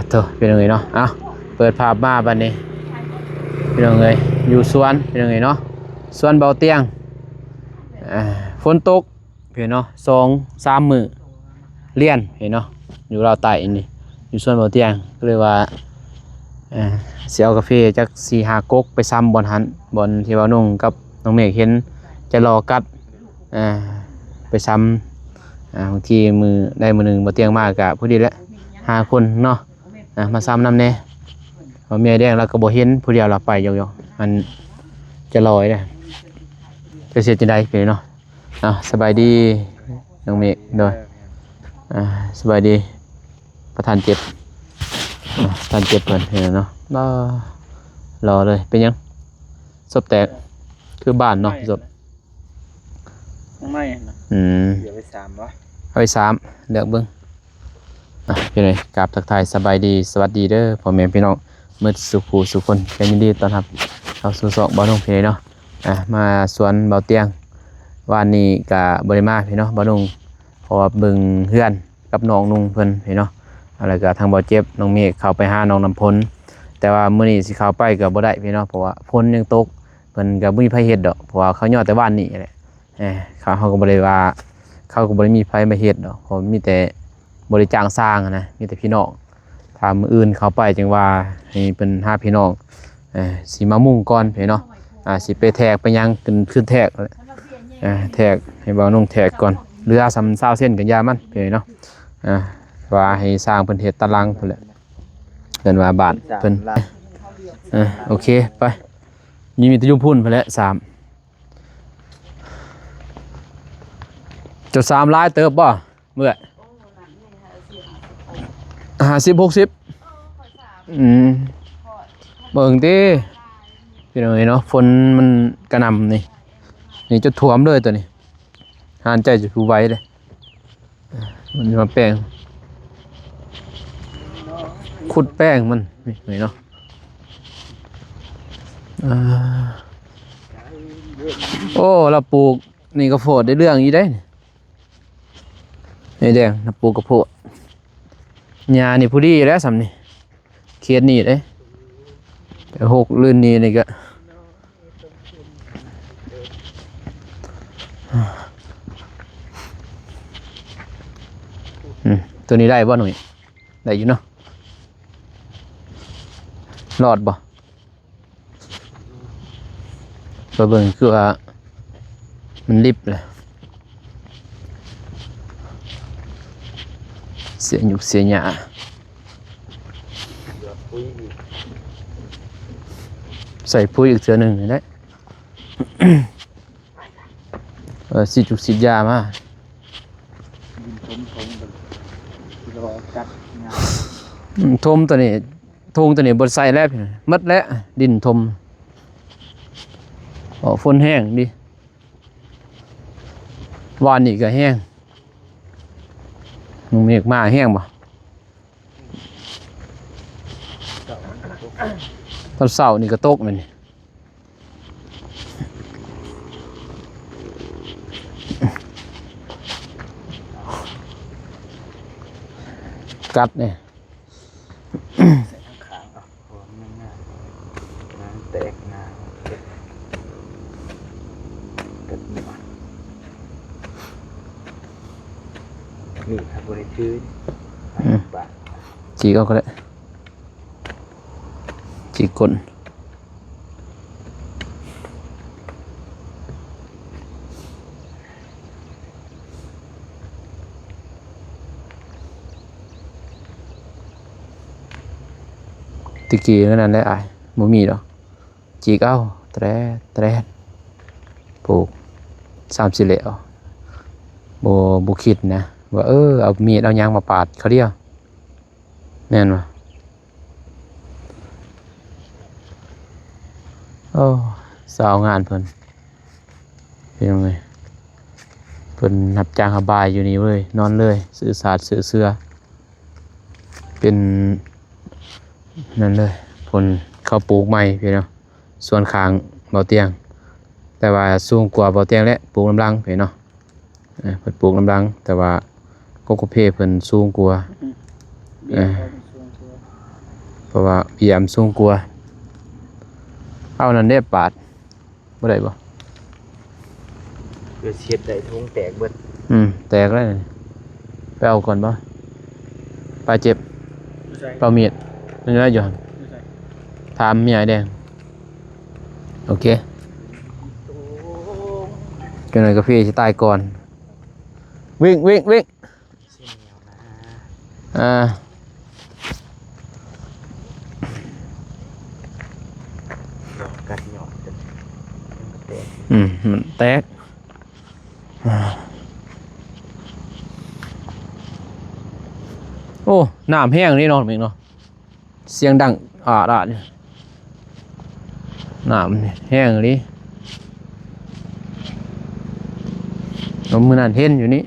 เถอะเป็นยังไงเนาะเปิดภาพมาบัดนี้เป็นยังไงอยู่สวนเป็นยังไงเนาะสวนเบาเตียงฝนตกเห็นเนาะ2-3 มื้อเลี่ยนเห็นเนาะอยู่ราวใต้นี่อยู่สวนเบาเตียงก็เลยว่าสิเอากาแฟจัก4-5ก๊กไปซ้ำบ่อนหันบ่อนที่ว่าน้องกับน้องเมฆเห็นจะรอกัดไปซ้ำบางทีมือได้มือหนึ่งบ่เตียงมากกะพอดีแล้ว5 คนเนาะมาซ้ำนำแน่พอเมียแดงแล้วก็บ่เห็นผู้เดียวเราไปยองๆมันจะลอยเด้จะเสียจังได๋ไปเนาะสบายดีน้องเมฆโดยสบายดีประธานเจ็บประธานเจ็บเพิ่นเห็นเนาะรอเลยเป็นยังศพแตกคือบ้านเนาะศพไม่นะเดี๋ยวไป3วะเอาไป3เลือกเบิ่งเป็นไงกราบทักทายสบายดีสวัสดีเด้อพ่อแม่พี่น้องมื้อสุขสุขคนกันยินดีต้อนรับเข้าสู่ช่องบ่าวนุ่งพี่เนาะมาสวนเบาเตียงวันนี้ก็บ่ได้มาพี่เนาะบ่าวนุ่งเพราะว่าเบิ่งเฮือนกับน้องนุ่งเพิ่นพี่เนาะอะไรก็ทางบ่เจ็บน้องเมฆเข้าไปหาน้องน้ำพลแต่ว่ามื้อนี้สิเข้าไปก็บ่ได้พี่เนาะเพราะว่าฝนยังตกเพิ่นก็บ่มีไผเฮ็ดดอกเพราะว่าเขาย่อแต่บ้านนี้แหละเขาก็บ่ได้ว่าเขาก็บ่ได้มีไผมาเฮ็ดดอกเพราะมีแต่บริจางสร้างนะมีแต่พี่น้องทำมืออื่นเขาไปจึงว่าให้เป็น5 พี่น้องสีมามุ่งก่อนพี่เนาะสิไปแทกไปยังขึ้นแทกแทกให้บ่าวนุ่งแทกก่อนเรือ20 เส้นกันยามันพี่เนาะว่าให้สร้างเพิ่นเฮ็ดตารางเพิ่นแหละเพิ่นว่าบาทเพิ่นโอเคไปมีแตะยุ่มพุ่นเพิ่นแหละ3จะ3ลายเติบบ่เมื่อ50-60เบิ่งติพี่น้องเนาะฝนมันกระหน่ำนี่จะท่วมเลยตัวนี้หานใจจะผู้ไว้เลยมันมาแป้งขุดแป้งมันนี่เนาะโอ้เราปลูกนี่กระโพดได้เรื่องอีได้นี่แดงเราปลูกกระโพดหญ้านี่ผู้ดีแล้วสำนี่เขียนนี่เด้6 ลื่นนี่ก็ตัวนี้ได้บ่หน่อยได้อยู่เนาะรอดบ่ตัวเบิ่งคือว่ามันริบเลยเสียหยุกเสียหญ้าใส่ปุ๋ยอีกเทื่อนึงได้สิยามาทมตัวนี้บดใส่แล้วพี่มัดแล้วดินทมฝนแห้งดิวานนี่ก็แห้งเมฆมาแห้งบ่ตอนเช้านี่ก็ตกมันกัดเนี่ยแตกนานี่ครับบริชื่อจีก็ได้จีกลตะกี้นั่นแหละบ่มีดอกจีเก้าแตรปลูก30 เหล่บ่คิดนะว่าเอามีดเอายางมาปาดเขาเดียวแม่นบ่สาวงานเพิ่นเป็นยังไงเพิ่นรับจ้างหาบายอยู่นี่เว้ยนอนเลยซื้อสาดซื้อเสื้อเป็นนั่นเลยเพิ่นเขาปลูกใหม่พี่เนาะส่วนข้างเบาเตียงแต่ว่าสูงกว่าเบาเตียงและปลูกน้ำรังพี่เนาะเพิ่นปลูกน้ำรังแต่ว่าโกโกเพเพิ่นสูงกว่า บียร์ก็ช่วงตัว เพราะว่าเบียมสูงกว่าเอานั่นได้ปาดบ่ได้บ่ เดี๋ยวเสียดได้ทุ่งแตกเบิด แตกแล้วนี่ไปเอาก่อนบ่ปลาเจ็บเปล่ามีดนั่นอยู่หั่นถามเมียไอ้แดงโอเคกันหน่อยกาแฟสิตายก่อนวิ่งเส้นเหนียวนะ อ่า หยอกกันหยอกกันแตก มันแตกโอ้น้ำแห้งนี่เนาะเองเนาะเสียงดังดาดเนี่ยน้ำแห้งเลยเรามือนั่นเห็นอยู่นี่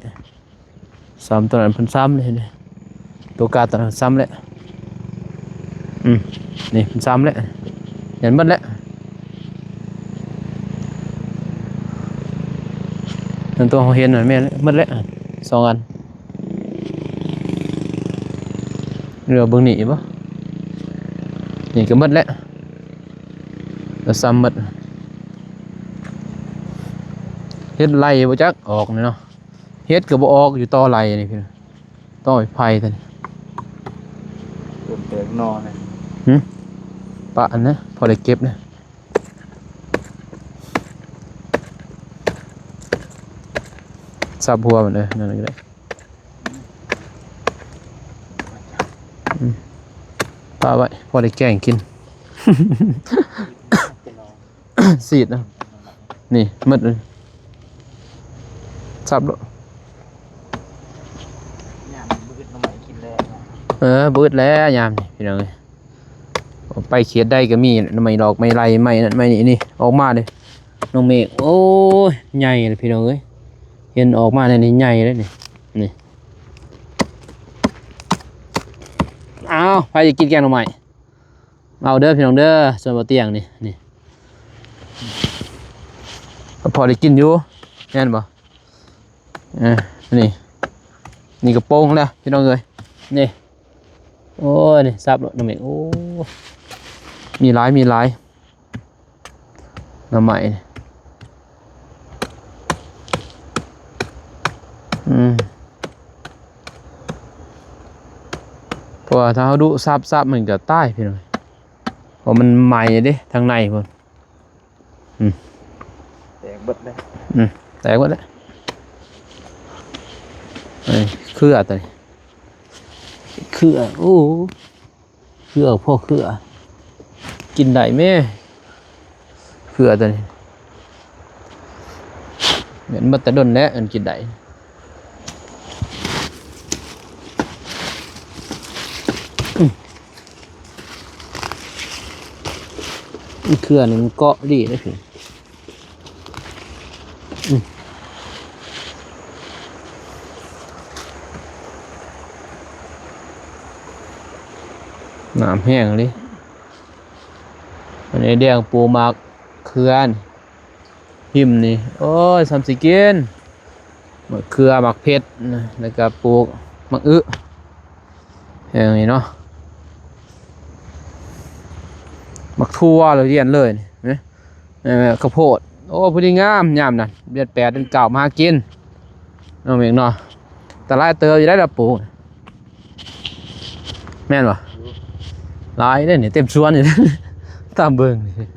ซ้ำตัวนั้นเพิ่นซ้ำเลยนี่ตัวกาตัวนั้นซ้ำแล้วนี่เพิ่นซ้ำแล้วเห็นหมดแล้วนั่นตัวเขาเห็นหน่อยแม่นหมดแล้ว2 อันเรือเบิ่งนี่ปะนี่ก็หมดแล้วแล้วซ้ำหมดเฮ็ดไล่บ่จักออกนี่เนาะเฮ็ดก็บ่ออกอยู่ต่อไล่นี่พี่ต่อไม้ไผ่ซั่น เริ่มแตกนอนเลย ปะอันนะพอได้เก็บนะสับหัวมันเลยนั่นก็ได้ปะไว้พอได้แกงกิน สีดนะนี่หมดเลยสับแล้ว ยามมืดน้ำมันกินแล้ว เบิดแล้วยามนี่พี่น้องเอ้ยเอาไปเขียดได้ก็มีไม่ดอกไม่ไรไม่นั่นไม่นี่ออกมาเลยน้องเมฆโอ้ยใหญ่เลยพี่น้องเอ้ยเห็นออกมาในนี้ใหญ่เลยนี่เอาใครจะกินแกงหน่อไม้เอาเด้อพี่น้องเด้อส่วนบ่เตียงนี่พอได้กินอยู่แน่นบ่นี่กระโปรงแล้วพี่น้องเอ้ยนี่โอ้ยนี่ซับน้ำเมฆโอ้มีหลายน้ำใหม่เพราะว่าถ้าเขาดูซับมันจะใต้พี่น้องเพราะมันใหม่เด้ทางในพุ่น แตกเบิดเลย แตกหมดแล้วเครือตัวนี้เครือโอ้เครือพ่อเครือกินได้ไหมเครือตัวนี้เหมือนบัตรดนแล้วอันกินได้เครือนี่มันเกาะดีนะพี่น้ำแห้งเลยอันนี้เดียงปูหมักเครือนหิมนี่โอ้ย30 กินหมักเครือหมักเพชรแล้วก็ปลูกหมักอย่างนี้เนาะหมักทั่วเลยเรียนเลยนี่ข้าวโพดโอ้พอดีงามยามนั่นเดือน8 เดือน 9มากินน้องเมฆเนาะแต่ลายเตยอยู่ได้ละปลูกแม่นวะลายได้เนี่ยเต็มสวนอยู่ ตามเบิ่งนี่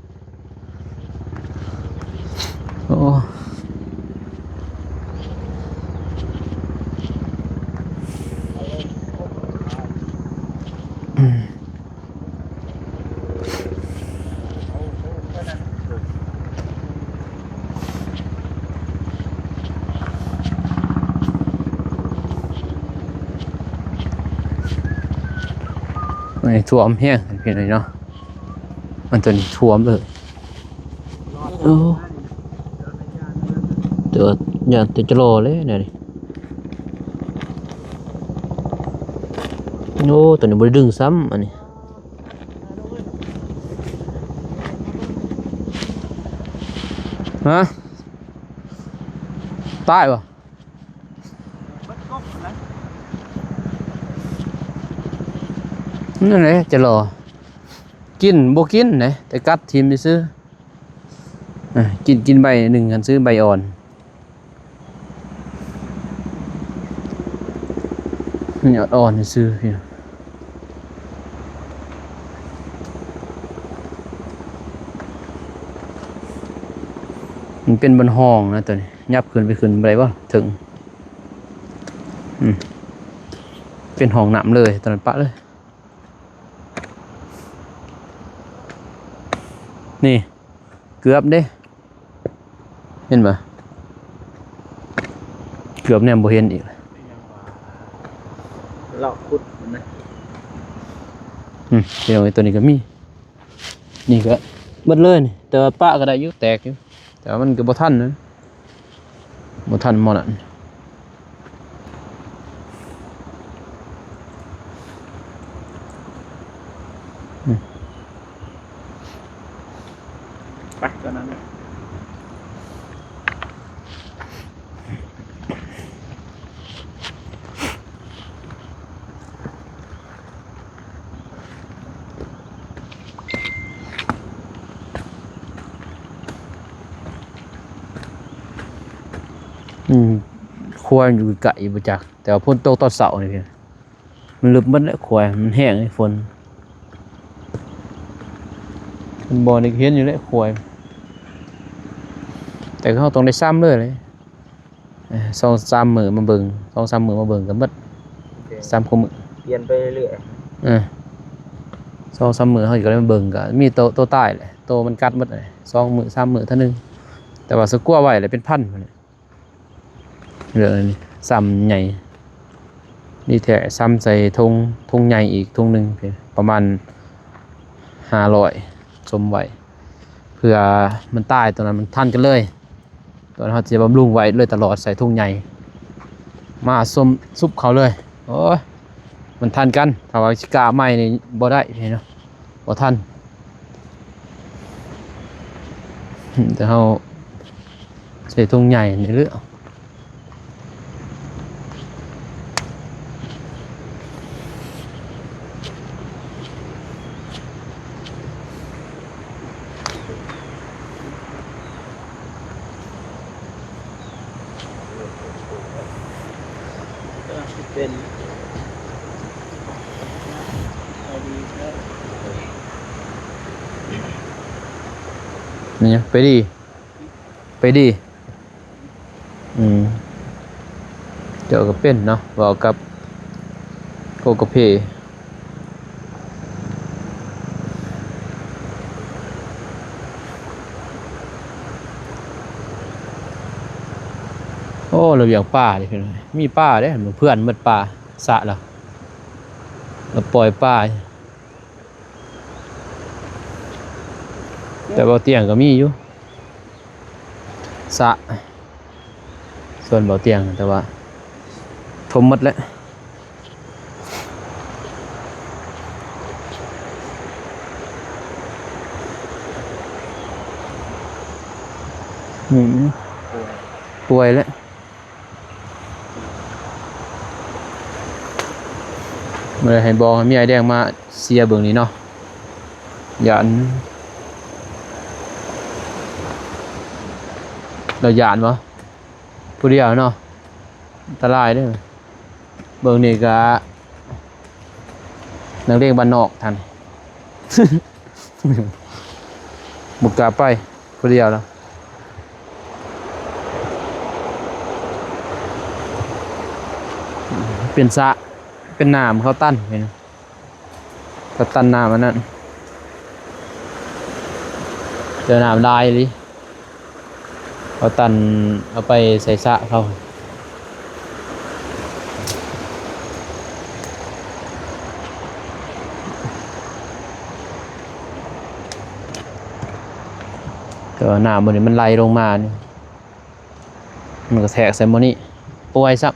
โอ้ไม่ท่วมแห้งเพียงเลยเนาะมันตัวนี้ท่วมเลยโอ้เดี๋ยวอย่าติดจะรอเลยเนี่ยนี่โอ้ตัวนี้บริดึงซ้ำอันนี้ฮะตายวะ เบิดกบนะ นั่นแหละจะรอกินบ่กินนะแต่กัดทีมไปซื้อกินใบหนึ่งกันซื้อใบอ่อนนี่อ่อนซื้อพี่มันเป็นบนห้องนะตัวนี้ยับขึ้นไปขึ้นไปว่าถึงเป็นห้องน้ำเลยตอนนั้นปะเลยนี่เกือบเด้เห็นปะเกือบเนี่ยบ่เห็นอีกเลาะขุดนะ เดี๋ยวตัวนี้ก็มีนี่ก็เบิดเลยนี่แต่ว่าปะก็ได้อยู่แตกอยู่แต่ว่ามันก็บ่ทันนะบ่ทันหมดอ่ะไปตอนนั้นควายอยู่ไกลบ่จักแต่ว่าฝนตกตอนเช้านี่พี่มันลึกมันแล้วควายมันแห้งไอ้ฝนมันบ่ได้เห็นอยู่แล้วควายแต่เขาต้องได้ซ้ำเลย2-3 มื้อมาเบิ่ง2-3 มื้อมาเบิ่งก็หมด3 มื้อ เปลี่ยนไปเรื่อย 2-3 มื้อเขาก็เลยมาเบิ่งก็มีโตตายแหละโตมันกัดหมดเลย2 มื้อ 3 มื้อเท่านึงแต่ว่าสกัวไว้เลยเป็นพันพุ่นเรื่องนี้ซ้ำใหญ่นี่แท้ซ้ำใส่ธงใหญ่อีกธงหนึงประมาณ500สมไว้เพื่อมันตายตอนนั้นมันทันกันเลยตอนเขาจะบำรุงไว้เลยตลอดใส่ธงใหญ่มาซุปเขาเลยโอ้ยมันทันกันถ้าว่าชิกาใหม่นี่บ่ได้เนาะบ่ทันแต่เขาใส่ธงใหญ่ในเรื่องเป็นนี่ไปดีเจอกับเป็นเนาะบอกกับโกกเพโอ้เราอย่างป่าเลยเพื่อนมีป่าเด้เพื่อนมัดป่าสะเหรอเราปล่อยป่าแต่บ่อเตียงก็มีอยู่สะส่วนบ่อเตียงแต่ว่าทมหมดแล้วป่วยแล้วเมื่อให้บอกมีไอแดงมาเสียเบื้องนี้เนาะหยานเราหยานวะผู้เดียวเนาะอันตรายเด้อเบื้องนี้ก็นักเรียนบ้านนอกท่าน บุกกลับไปผู้เดียวแล้วเป็นสะเป็นน้ำเขาตั้นเห็นเขาตั้นน้ำมันนั่นเจอน้ำลายเลยเขาตันเอาไปใส่สะเขาแต่ว่าน้ำมันนี้มันไหลลงมานี่มันก็แทกใส่โมนี่ป่วยซับ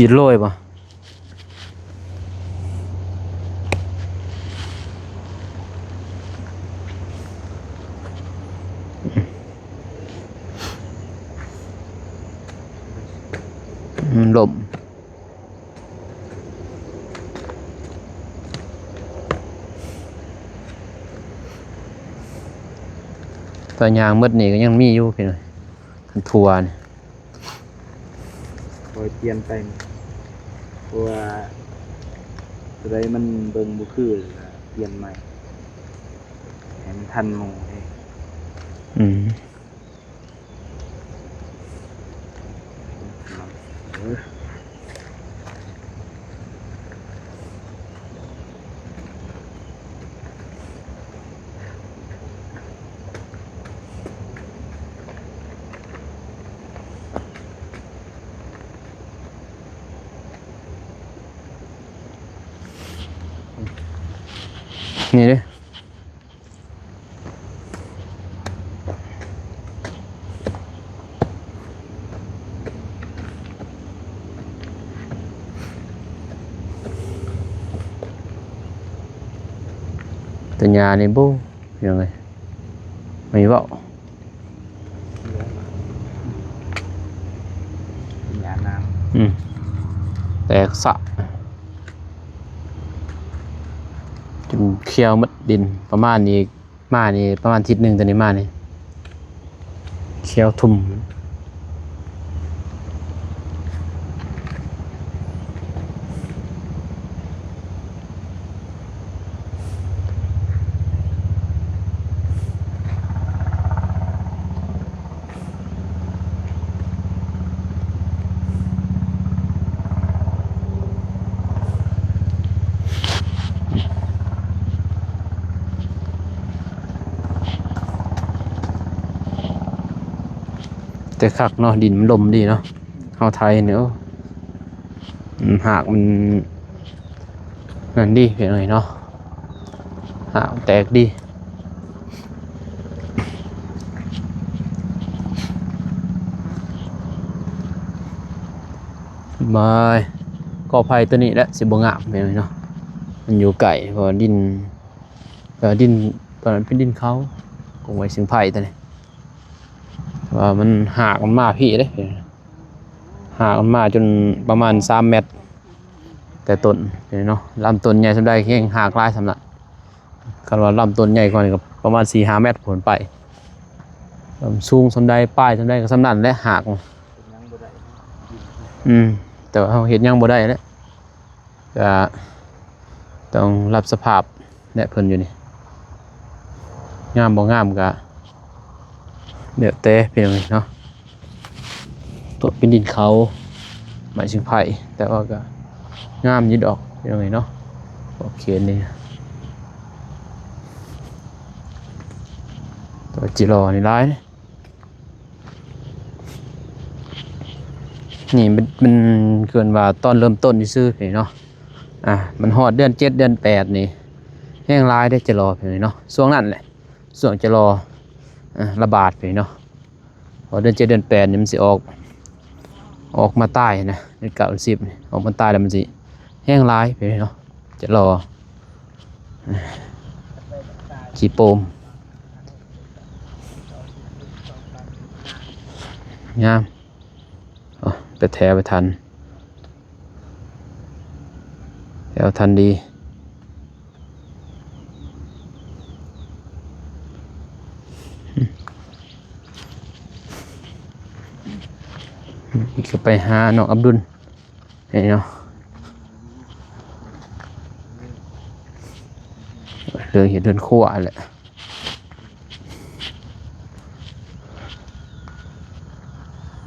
ขีดโรยป่ะลมตัวยางมืดนี่ก็ยังมีอยู่พี่หน่อยทัวร์นี่ คอยเปลี่ยนไปเพราะว่าอะไรมันเบิ่งบุคือก็เปลี่ยนใหม่ให้มันทันหมู่ให้ อืม เออ นี่เด้ตัวยานี่บูยังไงไม่บอก เป็นยาน้ แตกสะจนเคี้ยวมัดดินประมาณนี้มานี่ประมาณอาทิศหนึ่งตัวนี้มานี่เคี้ยวทุ่มแต่คักเนาะดินมันลมดีเนาะเอาไทยเนี่ยหากมันนั่นดีเพียงหน่อยเนาะหากแตกดีมาก็ไผ่ตัวนี้แหละสิบงามเพียงหน่อยเนาะมันอยู่ไก่เพราะดินดินตอนนั้นเป็นดินเขาคงไว้สิงไผ่ตัวนี้ว่ามันหากมันมาพี่เด้หากมันมาจนประมาณ3 เมตรแต่ต้นเนาะลำต้นใหญ่สำได้แค่หากลายสำนักคันว่าลำต้นใหญ่กว่านี้ก็ประมาณ4-5 เมตรผลไปลำสูงสำได้ป้ายสำได้ก็สำนักและหาก ำเป็นยังบ่ได้ แต่ว่าเราเห็นยังบ่ได้แล้วก็ต้องรับสภาพและเพิ่นอยู่นี่งามบ่งามก็เดี๋ยวแต่เพียงเนาะตัวเป็นดินเขาหมายถึงไผ่แต่ว่าก็งามอยิดออกเพียงเนาะโอเคนี่ตัวจิรอนี่ร้ายนี่มันเกินว่าตอนเริ่มต้นที่ซื้อเนาะมันฮอดเดือน7 เดือน8นี่แห้งร้ายได้จิรอเพียงเนาะช่วงนั้นแหละช่วงจิรอระบาดไปเนาะพอเดือน7 เดือน8นี่มันสิออกมาใต้นะเดือน9 เดือน10นี่ออกมาใต้แล้วมันสิแห้งร้ายไปเนาะจะรอขี้โปมงามไปแถวไปทันแถวทันดีก็ไปหาน้องอับดุลเนาะเรื่องเห็นเดินขั้วแหละ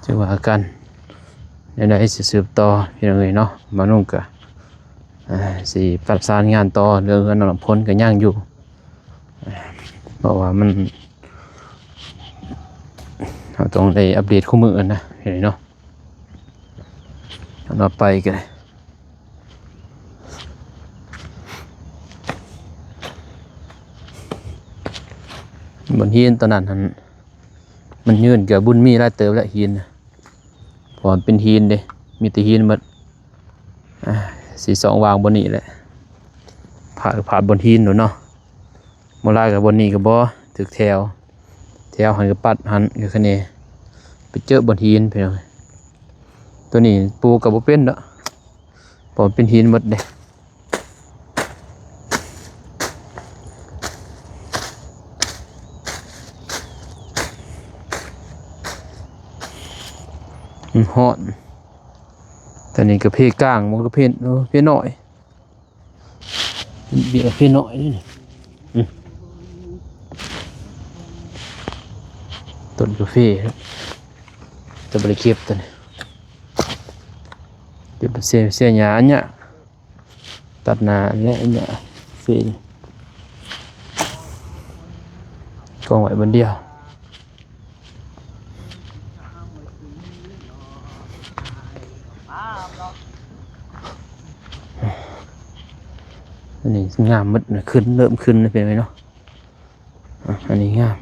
จะว่ากันในใดสิสืบต่อพี่น้องเนาะมานุ่งกะสิประสานงานต่อเรื่องเงินน้องพ้นก็ย่างอยู่เพราะว่ามันเราต้องได้อัปเดตคู่มือนะเห็นเนาะเราไปกันบนหินตอนนั้นมันยืนเกือบบุญมีได้เติมแล้วหินพอเป็นหินเด้มีแต่หินหมด สีสองวางบนนี้แหละผ่าบนหินหนูเนาะโมลายกับบนนี้กับบ่ถึกแถวหันกับปัดหันกับคะแนนไปเจอบนหินไปเลยตัวนี้ปูกับบ่เป็นเนาะพอเป็นหินหมดเด้ฮอดตัวนี้ก็เพกลางมันก็เพน้อยเบียร์เพน้อยนี่ต้นกาแฟจะบริเก็บตัวนี้เดี๋ยวเสียหญ้าเนี่ยตัดหน้าและเนี่ยเสียกองไว้บนเดียวอันนี้งามมัดขึ้นเริ่มขึ้นเป็นไหมเนาะอันนี้งาม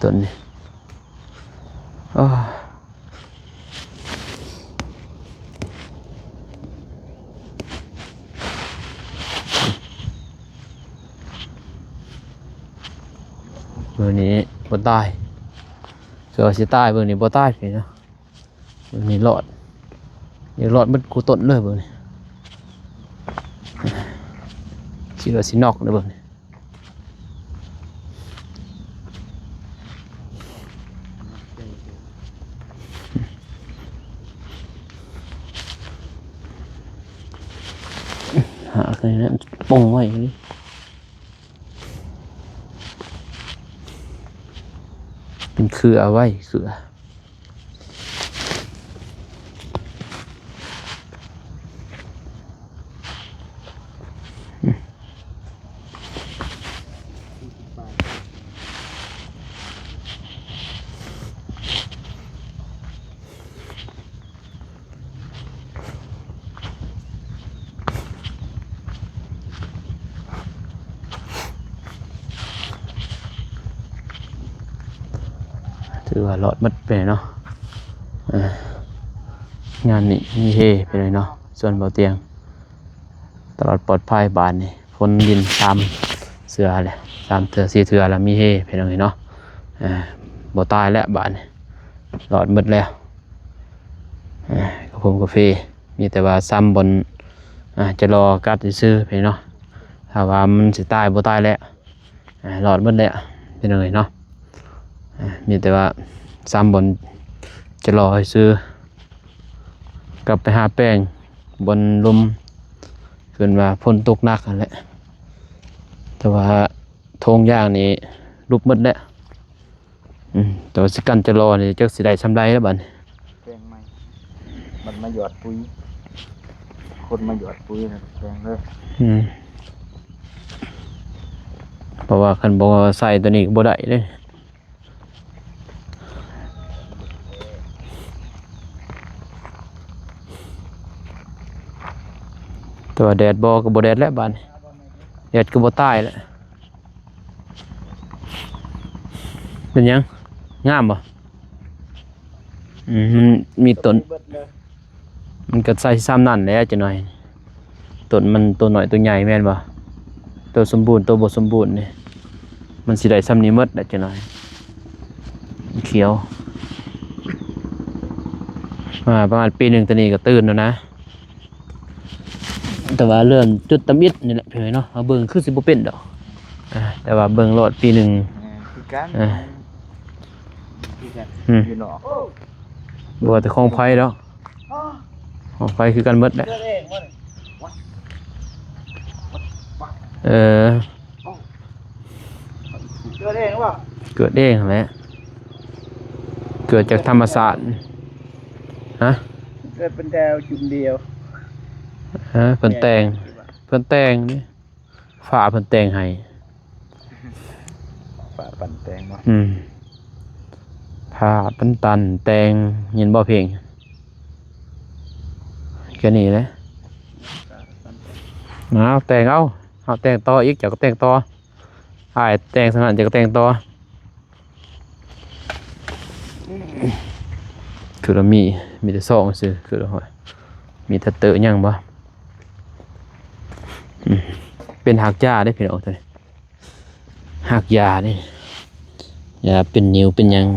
ต้นนี้เบอร์นี้บ่ตายเสือสิตายเบอร์นี้บ่ตายเลยเนาะเบอร์นี้รอดยังรอดมันกูต้นเลยเบอร์นี้คิดว่าสินอกนะเบอร์นี้หาอะไรนะปงไว้นี่เป็นเครือไว้เครือถือว่าหลอดมัดไปเนาะงานนี้มีเฮไปเลยเนาะส่วนเบาเตียงตลอดปลอดภัยบานนี่ฝนดินซ้ำเสือเลย3 เถื่อ 4 เถื่อแล้วมีเฮไปเลยเนาะบ่ตายแล้วบานนี่หลอดมัดแล้วกับผมกาแฟมีแต่ว่าซ้ำบนจะรอกัดซื้อไปเนาะถ้าว่ามันสิตายบ่ตายแล้วหลอดมัดแล้วไปเลยเนาะมีแต่ว่าซ้ำบนจะรอให้ซื้อกลับไปหาแป้งบนลมขึ้นว่าฝนตกหนักนั่นแหละแต่ว่าทงย่างนี้ลุกหมดแล้วแต่ว่าสิกันจะรอนี่จักสิได้ทำไรแล้วบัดนี้แปลงใหม่มันมาหยอดปุ๋ยคนมาหยอดปุ๋ยนะแปลงเลยเพราะว่าคันบอกว่าใส่ตัวนี้บ่ได้เลยแต่ว่าแดดบ่ก็บ่แดดแล้วบานแดดก็บ่ตายแล้วเป็นยังงามบ่มันมีต้นมันก็ใส่ซ้ำนั่นแหละจะหน่อยต้นมันตัวหน่อยตัวใหญ่แม่นบ่ตัวสมบูรณ์ตัวบ่สมบูรณ์นี่มันสิได้ซ้ำนี้หมดแหละจะหน่อยเขียวประมาณปีหนึ่งตัวนี้ก็ตื่นแล้วนะแต่ว่าเริ่มจุดตำอิดนี่แหละเพื่อนเนาะเอาเบิ่งคือสิบ่เป็นดอกแต่ว่าเบิ่งรอดปีหนึ่งคือกันอยู่นอกบัวแต่ของไผ่แล้วของไผ่คือกันหมดแหละเกิดเองวะเกิดเองแหละเกิดจากธรรมศาสตร์ฮะเกิดเป็นดาวจุดเดียวเพิ่นแต่งนี่ฝาเพิ่นแต่งให้ฝาปั่นแต่งเนาะผ้าปันตันแต่งยินบ่เพลงแค่นี้แหละเอาแต่งเอาแต่งต่ออีกเจ้าก็แต่งต่อแต่งสนั่นเจ้าก็แต่งต่อคือเรามีแต่ซองซื่อคือเราหอย มีตะเตอะยังบ่เป็นหักยาได้พี่น้องตัวนี้หักยานี่ยาเป็นนิ้วเป็นยัง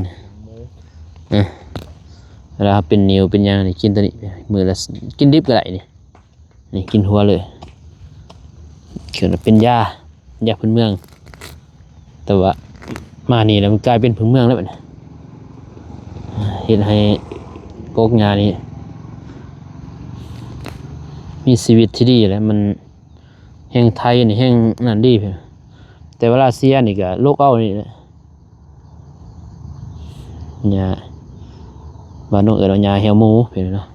แล้วเป็นนิ้วเป็นยังนี่กินตัวนี้มือละกินดิบก็ได้นี่กินหัวเลยเขียนว่าเป็นยาพื้นเมืองแต่ว่ามานี่แล้วมันกลายเป็นพื้นเมืองแล้วบัดนี้เห็นให้โกกงานนี้มีชีวิตที่ดีแล้วมันแห่งไทยนี่แห่งนั่นดีเพิ่นแต่เวลาเสียนี่ก็โลกเอานี่แหละยาบ้านนอกเอายาเหี่ยวหมูเพิ่นเนาะ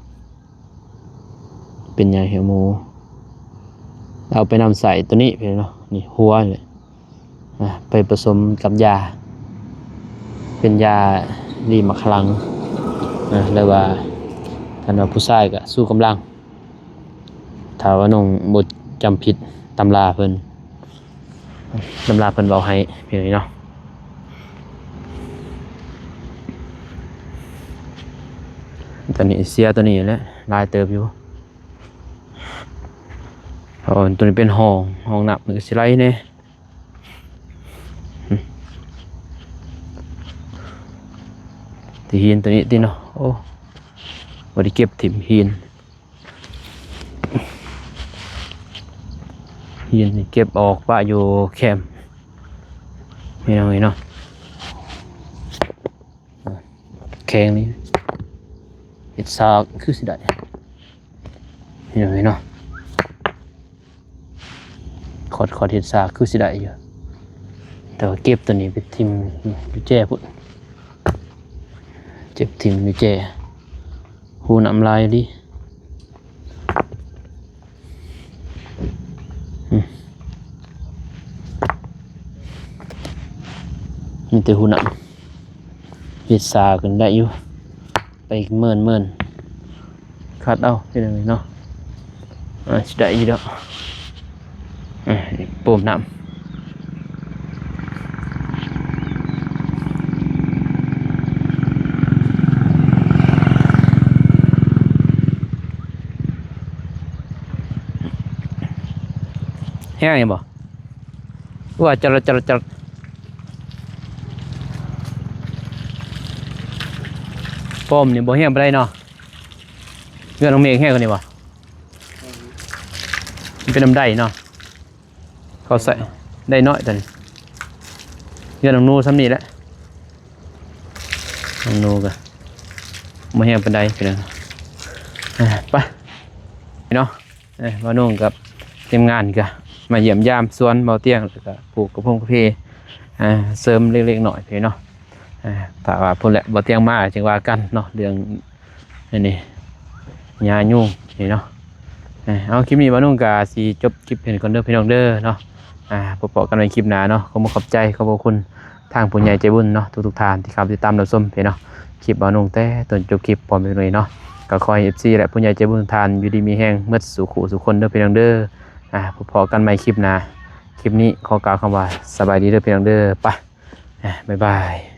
เป็นยาเหี่ยวหมูเอาไปนำใส่ตัวนี้เพิ่นเนาะนี่หัวนี่ไปผสมกับยาเป็นยาดีมะขลังแล้วว่าท่านว่าผู้ชายก็สู้กำลังถ้าว่าน้องบ่จำผิดตำราเพิ่นเว้าให้เพียงนี้เนาะตอนนี้เสียตัวนี้แหละลายเติบอยู่ตัวนี้เป็นห้องนับมันก็สิไหลแน่ที่หินตัวนี้ติเนาะโอ้บ่ได้เก็บถิ่มหินนี่เก็บออกปะอยู่แคมป์นี่น้อยเนาะแข็งนี่เห็ดซากคือสิได้นี่น้อยเนาะขอดเห็ดซากคือสิได้อยู่แต่ว่าเก็บตัวนี้ไปทิ่มอยู่แจ้พุ่นเจ็บทิ่มอยู่แจ้หูน้ำลายดิมีแต่หุ่นอ่ะพิซซ่ากันได้อยู่ไปอีกเมินคัดเอาที่ไหนเนาะสิได้อยู่แล้วปุ่มน้ำแห้งยังบ่ว่าจะป้อมนี่บ่แห้งไปได้เนาะเงื่อนน้องเมฆแห้งกันนี่บ่มันเป็นน้ำได้เนาะเขาใส่ได้น้อยแต่นี่เงื่อนน้องนูซ้ำนี่แหละน้องนูกันบ่แห้งไปได้ไปเลยไปเนาะมานุ่งกับทีมงานกันมาเยี่ยมยามสวนเบาเตียงแล้วก็ปลูกกระพงกระเพเสริมเล็กๆหน่อยพี่เนาะถ้าว่าพุ่นแหละบ่เตียงมาจึงว่ากันเนาะเรื่องนี่ยายุ่งนี่เนาะเอาคลิปนี้มานุ่งกาสีจบคลิปเห็นคนเด้อพี่น้องเด้อเนาะพบกันในคลิปหน้าเนาะขอบใจขอบคุณทางผู้ใหญ่ใจบุญเนาะทุกท่านที่เข้าติดตามรับชมพี่เนาะคลิปมานุ่งแต่ต้นจบคลิปพร้อมไปเลยเนาะก็คอย FC และผู้ใหญ่ใจบุญทานอยู่ดีมีแห้งเมื่อสู่ขู่สู่คนเด้อพี่น้องเด้อพอกันใหม่คลิปหน้าคลิปนี้ขอกล่าวคำว่าสบายดีเด้อพี่น้องเด้อไปบ๊ายบาย